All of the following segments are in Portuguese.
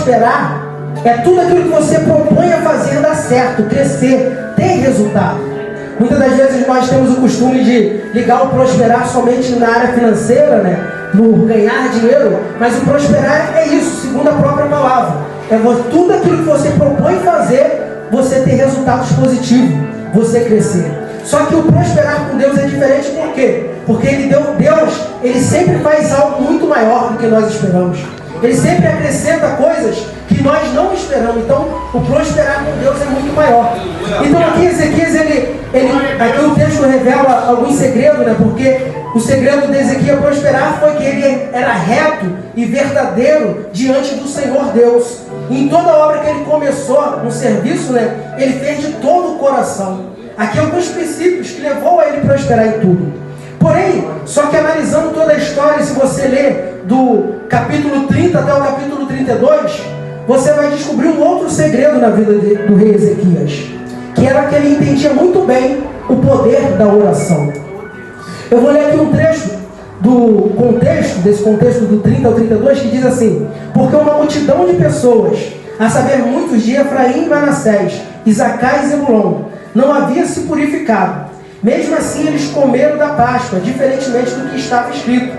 prosperar é tudo aquilo que você propõe a fazer dar certo, crescer, ter resultado. Muitas das vezes nós temos o costume de ligar o prosperar somente na área financeira, né? No ganhar dinheiro, mas o prosperar é isso, segundo a própria palavra. É tudo aquilo que você propõe fazer, você ter resultados positivos, você crescer. Só que o prosperar com Deus é diferente, por quê? Porque Deus sempre faz algo muito maior do que nós esperamos. Ele sempre acrescenta coisas que nós não esperamos. Então, o prosperar com Deus é muito maior. Então, aqui Ezequias, aqui o texto revela alguns segredos, né? Porque o segredo de Ezequias prosperar foi que ele era reto e verdadeiro diante do Senhor Deus. E em toda obra que ele começou no serviço, né? Ele fez de todo o coração. Aqui alguns princípios que levou a ele prosperar em tudo. Porém, só que analisando toda a história, se você ler do capítulo 30 até o capítulo 32, você vai descobrir um outro segredo na vida do rei Ezequias, que era que ele entendia muito bem o poder da oração. Eu vou ler aqui um trecho desse contexto do 30 ao 32, que diz assim: porque uma multidão de pessoas, a saber muitos de Efraim e Manassés, Isacar e Zebulon, não havia se purificado. Mesmo assim eles comeram da Páscoa, diferentemente do que estava escrito.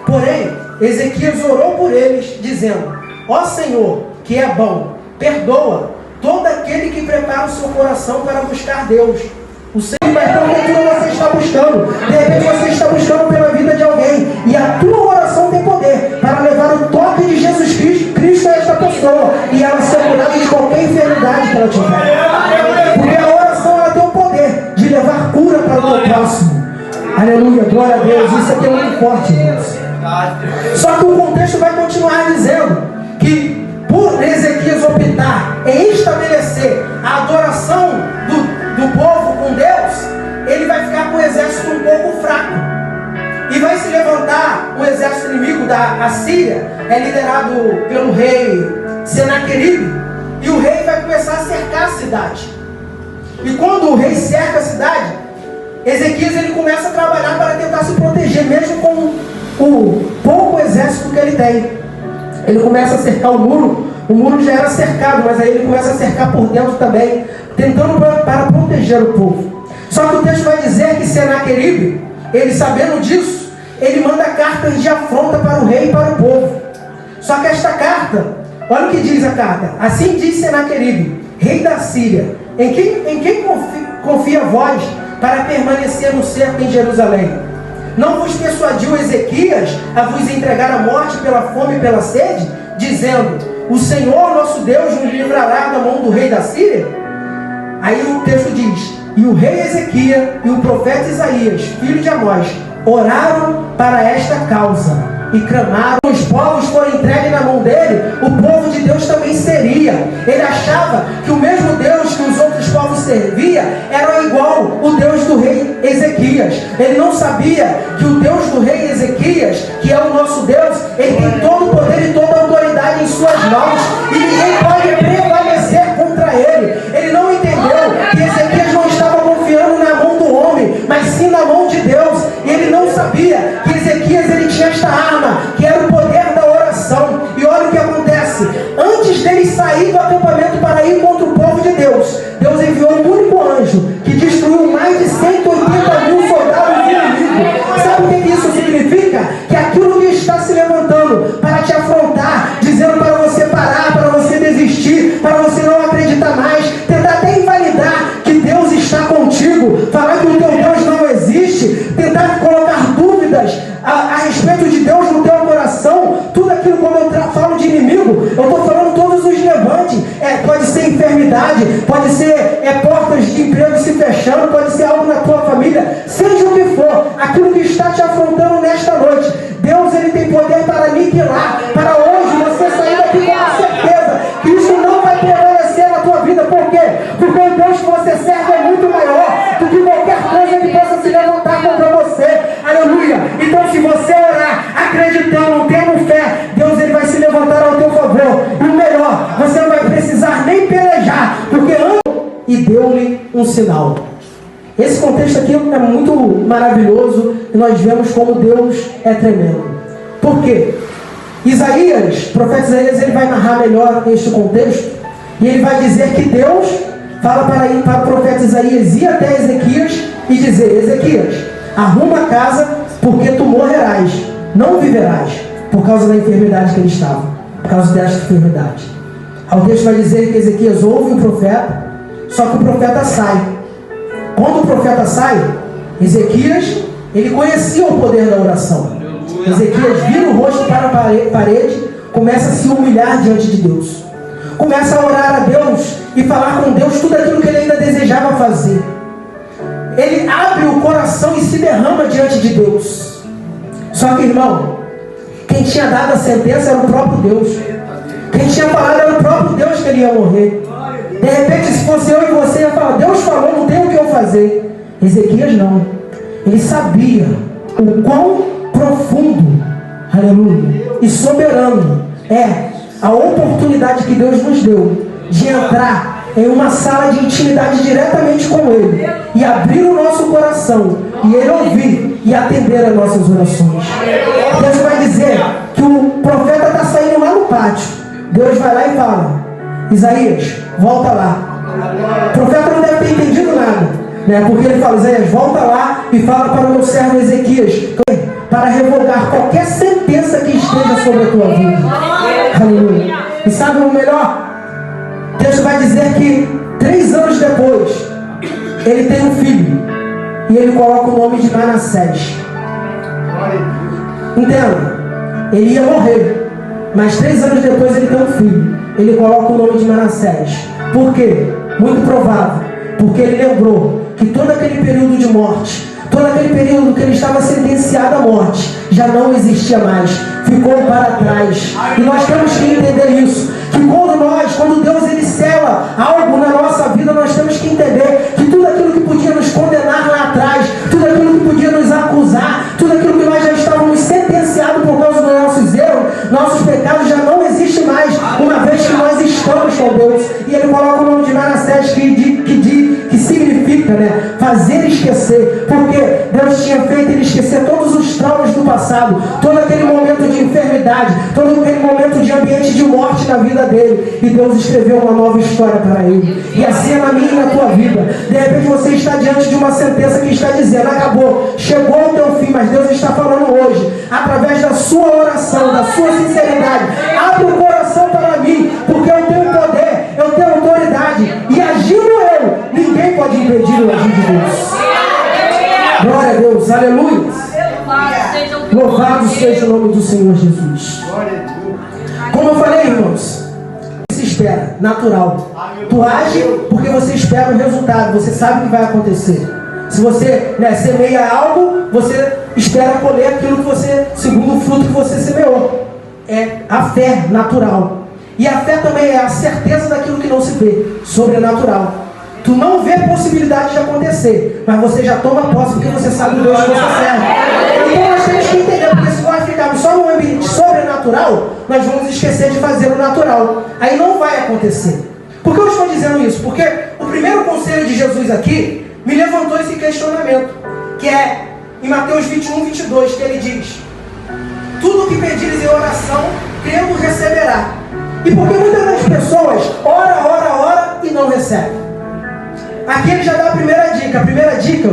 Porém, Ezequias orou por eles, dizendo: ó Senhor, que é bom, perdoa todo aquele que prepara o seu coração para buscar Deus. O Senhor vai ter o que você está buscando. De repente você está buscando pela vida de alguém, e a tua oração tem poder para levar o toque de Jesus Cristo a esta pessoa, e ela ser curada de qualquer enfermidade que ela tiver. Porque a oração, ela tem o poder de levar cura para o teu próximo. Aleluia, glória a Deus. Isso aqui é muito forte, irmãos. Só que o contexto vai continuar dizendo que, por Ezequias optar em estabelecer a adoração do povo com Deus, ele vai ficar com o exército um pouco fraco. E vai se levantar o exército inimigo da Assíria, liderado pelo rei Senaqueribe, e o rei vai começar a cercar a cidade. E quando o rei cerca a cidade, Ezequias ele começa a trabalhar para tentar se proteger, mesmo com o pouco exército que ele tem. Ele começa a cercar o muro já era cercado, mas aí ele começa a cercar por dentro também, tentando para proteger o povo. Só que o texto vai dizer que Senaqueribe, ele sabendo disso, ele manda cartas de afronta para o rei e para o povo. Só que esta carta, olha o que diz a carta: assim diz Senaqueribe, rei da Síria, em quem confia vós para permanecer no cerco em Jerusalém? Não vos persuadiu Ezequias a vos entregar a morte pela fome e pela sede, dizendo: o Senhor nosso Deus nos livrará da mão do rei da Síria? Aí o texto diz: e o rei Ezequias e o profeta Isaías, filho de Amós, oraram para esta causa e clamaram. Os povos foram entregues na mão dele, o povo de Deus também seria. Ele achava que o mesmo Deus que os outros povos serviam era igual o Deus do rei Ezequias. Ele não sabia que o Deus do rei Ezequias, que é o nosso Deus, ele tem todo o poder e toda a autoridade em suas mãos, e ninguém pode prevalecer contra ele. Ele não entendeu que Ezequias não estava confiando na mão do homem, mas sim na mão de Deus. E ele não sabia que Ezequias ele tinha esta arma, que era o poder da oração. E olha o que acontece: antes dele sair do acampamento para ir contra o povo de Deus, Deus enviou um único anjo que destruiu mais de 180.000 soldados inimigos. Sabe o que isso significa? Que aquilo que está se levantando para te afrontar, dizendo para você parar, para você desistir, para você não acreditar mais, tentar até invalidar que Deus está contigo, falar que o teu Deus não existe, tentar colocar dúvidas a respeito de Deus no teu coração, tudo aquilo, como eu falo de inimigo, eu estou falando todos os levantes. Pode ser enfermidade, pode ser portas de emprego se fechando, pode ser algo na tua família, seja o que for, aquilo que está te afrontando nesta noite, Deus ele tem poder para aniquilar, para hoje você sair daqui com a certeza que isso não vai prevalecer na tua vida. Por quê? Porque o Deus que você serve é muito maior do que qualquer coisa que possa se levantar contra você. Aleluia! Então, se você orar acreditando, tendo fé, Deus ele vai se levantar ao teu favor. E o melhor, você não vai precisar nem pelejar, porque e deu-lhe um sinal. Esse contexto aqui é muito maravilhoso e nós vemos como Deus é tremendo. Por quê? Isaías, o profeta Isaías, ele vai narrar melhor este contexto, e ele vai dizer que Deus fala para o profeta Isaías ir até Ezequias e dizer: Ezequias, arruma a casa, porque tu morrerás, não viverás, por causa da enfermidade que ele estava, por causa desta enfermidade. Aí o texto vai dizer que Ezequias ouve o profeta, só que o profeta sai. Quando o profeta sai, Ezequias, ele conhecia o poder da oração. Ezequias vira o rosto para a parede, começa a se humilhar diante de Deus, começa a orar a Deus e falar com Deus tudo aquilo que ele ainda desejava fazer. Ele abre o coração e se derrama diante de Deus. Só que, irmão, quem tinha dado a sentença era o próprio Deus. Quem tinha falado era o próprio Deus que ele ia morrer. De repente, se fosse eu e você, ia falar: Deus falou, não tem o que eu fazer. Ezequias não. Ele sabia o quão profundo, aleluia, e soberano é a oportunidade que Deus nos deu de entrar em uma sala de intimidade diretamente com Ele e abrir o nosso coração e Ele ouvir e atender as nossas orações. Deus vai dizer que o profeta está saindo lá no pátio. Deus vai lá e fala: Isaías, volta lá. O profeta não deve ter entendido nada, né? Porque ele fala: Isaías, volta lá e fala para o meu servo Ezequias para revogar qualquer sentença que esteja sobre a tua vida. Aleluia. E sabe o melhor? Deus vai dizer que 3 anos depois ele tem um filho e ele coloca o nome de Manassés. Entenda, ele ia morrer, mas 3 anos depois ele tem um filho. Ele coloca o nome de Manassés. Por quê? Muito provável, porque ele lembrou que todo aquele período de morte, todo aquele período que ele estava sentenciado à morte, já não existia mais, ficou para trás. E nós temos que entender isso, que quando Deus ele sela algo na nossa vida, nós temos que entender que tudo aquilo que podia nos condenar lá atrás, tudo aquilo que podia nos acusar, tudo aquilo que nós já estávamos sentenciados por causa dos nossos erros, nossos pecados, já não existe mais, uma vez que nós estamos com Deus. E ele coloca o nome de Manassés, que significa, né, fazer esquecer, porque Deus tinha feito ele esquecer todos os traumas do passado, todo aquele momento de enfermidade, todo aquele momento de ambiente de morte na vida dele, e Deus escreveu uma nova história para ele. E assim é na minha e na tua vida. De repente você está diante de uma sentença que está dizendo: acabou, chegou o teu fim, mas Deus está falando hoje, através da sua oração, da sua sinceridade: abre o coração para mim, porque eu tenho poder, eu tenho autoridade, e agindo eu, ninguém pode impedir o agir de Deus. Glória a Deus, aleluia. Louvado seja o nome do Senhor Jesus. Como eu falei, irmãos, se espera, natural. Tu age porque você espera o resultado, você sabe o que vai acontecer. Se você, né, semeia algo, você espera colher aquilo que você, segundo o fruto que você semeou. É a fé natural. E a fé também é a certeza daquilo que não se vê, sobrenatural. Tu não vê possibilidade de acontecer, mas você já toma posse porque você sabe o Deus que você serve. Então nós temos que entender, porque se nós ficarmos só no ambiente sobrenatural, nós vamos esquecer de fazer o natural. Aí não vai acontecer. Por que eu estou dizendo isso? Porque o primeiro conselho de Jesus aqui me levantou esse questionamento, que é em Mateus 21, 22, que ele diz: tudo o que pedires em oração, crendo receberá. E porque muitas das pessoas ora e não recebem. Aqui ele já dá a primeira dica. A primeira dica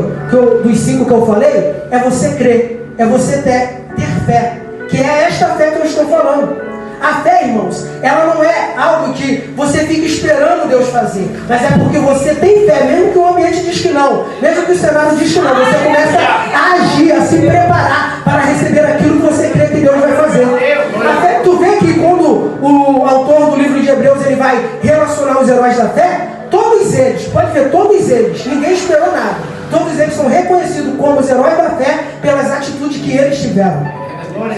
dos 5 que eu falei é você crer, é você ter fé, que é esta fé que eu estou falando. A fé, irmãos, ela não é algo que você fica esperando Deus fazer, mas é porque você tem fé, mesmo que o ambiente diz que não, mesmo que o cenário diz que não, você começa a agir, a se preparar para receber aquilo que você crê que Deus vai fazer. A fé, tu vê que quando o autor do livro de Hebreus ele vai relacionar os heróis da fé, todos eles, pode ver, todos eles, ninguém esperou nada. Todos eles são reconhecidos como os heróis da fé pelas atitudes que eles tiveram.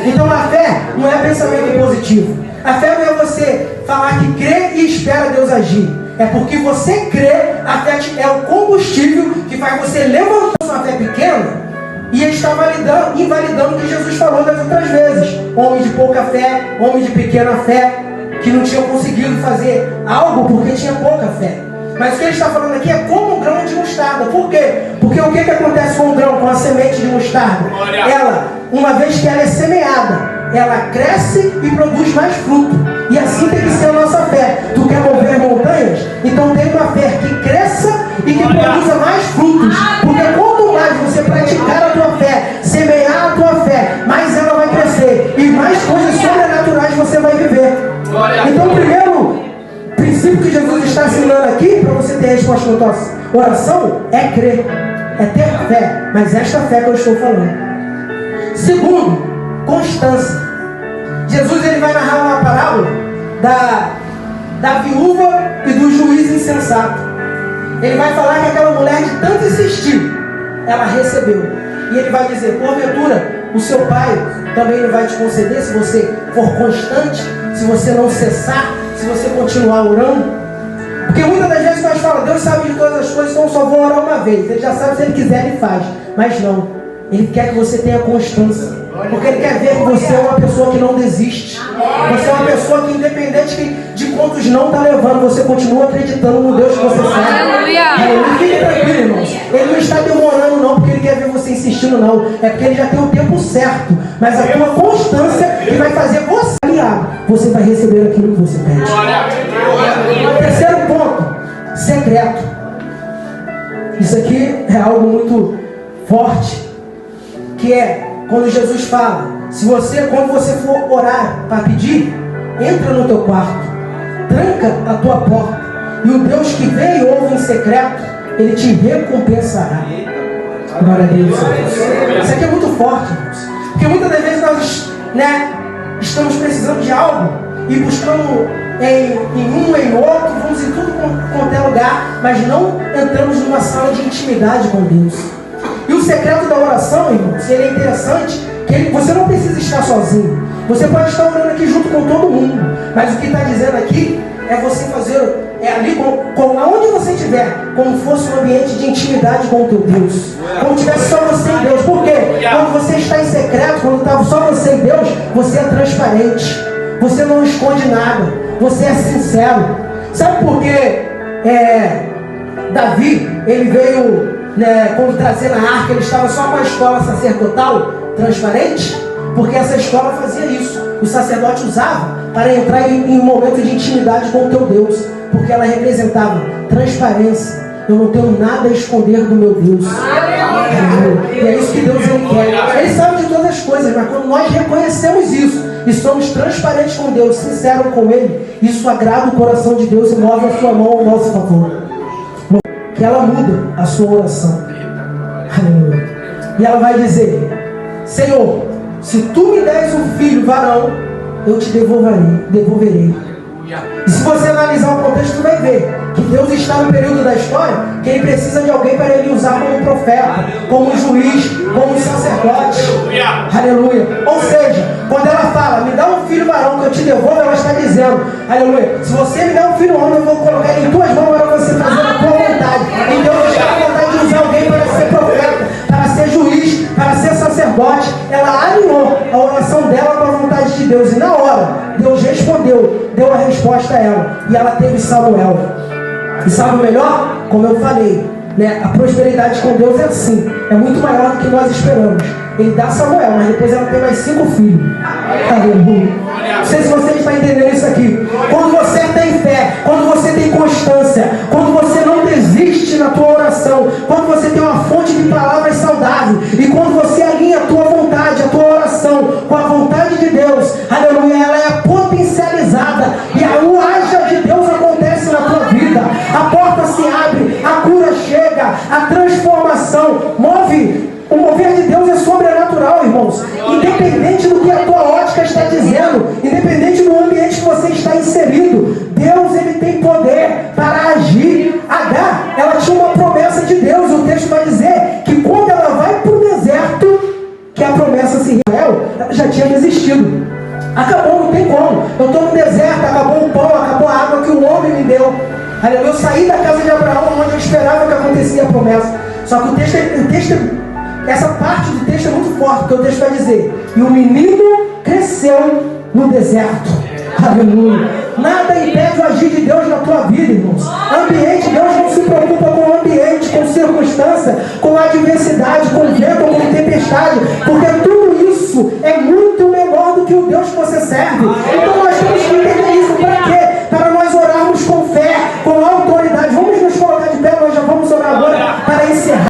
Então a fé não é pensamento positivo. A fé não é você falar que crê e espera Deus agir. É porque você crê, a fé é o combustível que faz você levantar sua fé pequena e está invalidando o que Jesus falou das outras vezes. Homem de pouca fé, homem de pequena fé, que não tinham conseguido fazer algo porque tinha pouca fé. Mas o que ele está falando aqui é como um grão de mostarda. Por quê? Porque o que acontece com o grão, com a semente de mostarda? Ela, uma vez que ela é semeada, ela cresce e produz mais fruto. E assim tem que ser a nossa fé. Tu quer mover montanhas? Então tem uma fé que cresça e que produza mais frutos. Porque quanto mais você praticar a tua fé, semear a tua fé, mais ela vai crescer. E mais coisas sobrenaturais você vai viver. Então o primeiro princípio que Jesus está ensinando aqui, para você ter resposta na tua oração, é crer. É ter fé. Mas esta fé que eu estou falando. Segundo, constância. Jesus ele vai narrar uma parábola da viúva e do juiz insensato. Ele vai falar que aquela mulher, de tanto insistir, ela recebeu. E ele vai dizer, porventura, o seu pai também não vai te conceder se você for constante, se você não cessar, se você continuar orando. Porque muitas das vezes nós falamos, Deus sabe de todas as coisas, então eu só vou orar uma vez. Ele já sabe, se Ele quiser, Ele faz. Mas não, Ele quer que você tenha constância. Porque Ele quer ver que você é uma pessoa que não desiste. Você é uma pessoa que, independente de quantos não está levando, você continua acreditando no Deus que você serve. Aleluia! Fique tranquilo, irmãos. Ele não está demorando não, porque Ele quer ver você insistindo não. É porque Ele já tem o tempo certo. Mas a tua constância que vai fazer você aliado. Você vai receber aquilo que você pede. Terceiro ponto, secreto. Isso aqui é algo muito forte, que é quando Jesus fala, quando você for orar para pedir, entra no teu quarto, tranca a tua porta, e o Deus que vê e ouve em secreto, Ele te recompensará. Glória a Deus. Isso aqui é muito forte, irmãos. Porque muitas das vezes nós estamos precisando de algo e buscando em outro, vamos em tudo quanto é lugar, mas não entramos numa sala de intimidade com Deus. E o secreto da oração, irmãos, ele é interessante, que você não precisa estar sozinho. Você pode estar orando aqui junto com todo mundo, mas o que está dizendo aqui é você fazer ali, aonde você estiver, como fosse um ambiente de intimidade com o teu Deus. Como tivesse só você e Deus. Por quê? Quando você está em secreto, quando está só você e Deus, você é transparente. Você não esconde nada. Você é sincero. Sabe por quê? Davi, ele veio, quando trazendo a arca, ele estava só com a escola sacerdotal transparente, porque essa escola fazia isso. O sacerdote usava para entrar em um momento de intimidade com o teu Deus, porque ela representava transparência. Eu não tenho nada a esconder do meu Deus. E é isso que Deus ele quer. Ele sabe de todas as coisas, mas quando nós reconhecemos isso e somos transparentes com Deus, sinceros com Ele, isso agrada o coração de Deus e move a sua mão ao nosso favor. Que ela muda a sua oração. Aleluia. E ela vai dizer: Senhor, se tu me deres um filho varão, eu te devolverei. E se você analisar o contexto, tu vai ver que Deus está no período da história que Ele precisa de alguém para Ele usar como profeta, como juiz, como sacerdote. Aleluia. Ou seja, quando ela fala, me dá um filho varão que eu te devolvo, ela está dizendo, aleluia, se você me der um filho homem, eu vou colocar ele em tuas mãos para você fazer a tua vontade. E Deus está com vontade de usar alguém para ser profeta, para ser juiz, para ser sacerdote. Ela alinhou a oração dela com a vontade de Deus. E na hora, Deus respondeu, deu a resposta a ela. E ela teve Samuel. E sabe o melhor? Como eu falei, a prosperidade com Deus é assim. É muito maior do que nós esperamos. Ele dá Samuel, mas depois ela tem mais 5 filhos. Aleluia. Não sei se você está entendendo isso aqui. Quando você tem fé, quando você tem constância, quando você não desiste na tua oração, quando você tem uma fonte de palavras saudáveis, e quando você alinha a tua vontade, a tua oração com a vontade de Deus, aleluia, ela é potencializada. E o haja de Deus acontece na tua vida. A porta se abre, a cura chega, a transformação move. O mover de Deus é sobrenatural, irmãos. Independente do que a tua ótica está dizendo, independente do ambiente que você está inserido, Deus ele tem poder para agir. Agar, ela tinha uma promessa de Deus. O texto vai dizer que quando ela vai para o deserto, que a promessa se Israel, ela já tinha desistido. Acabou, não tem como. Eu estou no deserto, acabou o pão, acabou a água que o homem me deu. Eu saí da casa de Abraão, onde eu esperava que acontecia a promessa. Só que o texto essa parte do texto é muito forte, porque o texto vai dizer: e o menino cresceu no deserto. Aleluia. Nada impede o agir de Deus na tua vida, irmãos. Ambiente, Deus não se preocupa com o ambiente, com circunstância, com adversidade, com vento, com tempestade, porque tu